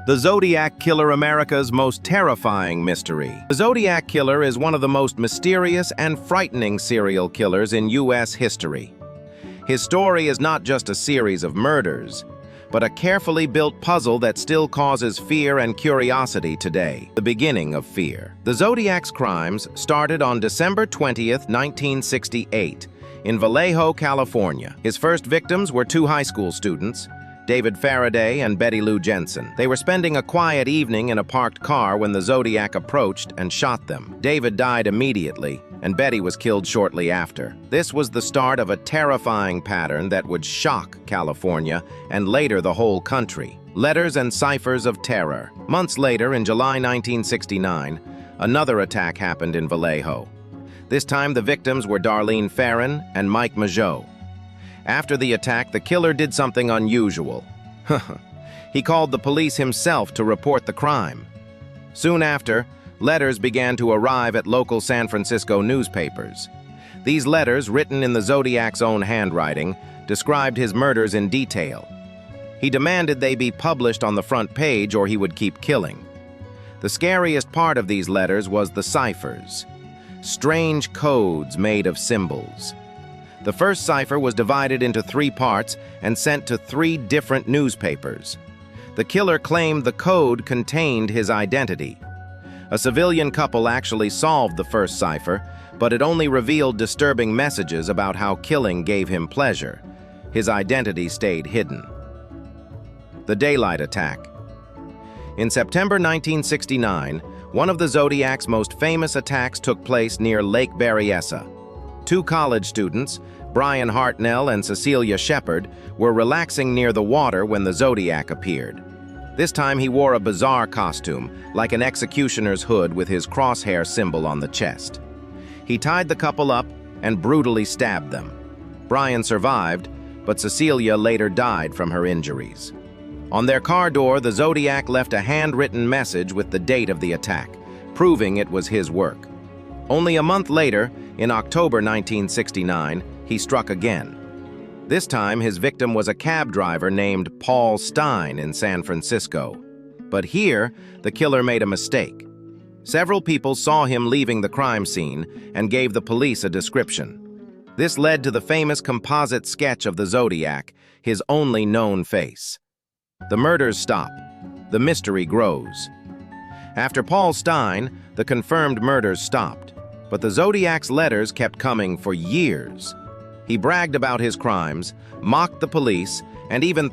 The Zodiac Killer, America's most terrifying mystery. The Zodiac Killer is one of the most mysterious and frightening serial killers in U.S. history. His story is not just a series of murders, but a carefully built puzzle that still causes fear and curiosity today. The beginning of fear. The Zodiac's crimes started on December 20th, 1968, in Vallejo, California. His first victims were two high school students, David Faraday and Betty Lou Jensen. They were spending a quiet evening in a parked car when the Zodiac approached and shot them. David died immediately, and Betty was killed shortly after. This was the start of a terrifying pattern that would shock California and later the whole country. Letters and ciphers of terror. Months later, in July 1969, another attack happened in Vallejo. This time the victims were Darlene Ferrin and Mike Mageau. After the attack, the killer did something unusual. He called the police himself to report the crime. Soon after, letters began to arrive at local San Francisco newspapers. These letters, written in the Zodiac's own handwriting, described his murders in detail. He demanded they be published on the front page or he would keep killing. The scariest part of these letters was the ciphers, strange codes made of symbols. The first cipher was divided into 3 parts and sent to 3 different newspapers. The killer claimed the code contained his identity. A civilian couple actually solved the first cipher, but it only revealed disturbing messages about how killing gave him pleasure. His identity stayed hidden. The daylight attack. In September 1969, one of the Zodiac's most famous attacks took place near Lake Berryessa. 2 college students, Brian Hartnell and Cecilia Shepard, were relaxing near the water when the Zodiac appeared. This time he wore a bizarre costume, like an executioner's hood with his crosshair symbol on the chest. He tied the couple up and brutally stabbed them. Brian survived, but Cecilia later died from her injuries. On their car door, the Zodiac left a handwritten message with the date of the attack, proving it was his work. Only a month later, in October 1969, he struck again. This time, his victim was a cab driver named Paul Stine in San Francisco. But here, the killer made a mistake. Several people saw him leaving the crime scene and gave the police a description. This led to the famous composite sketch of the Zodiac, his only known face. The murders stop. The mystery grows. After Paul Stine, the confirmed murders stopped. But the Zodiac's letters kept coming for years. He bragged about his crimes, mocked the police, and even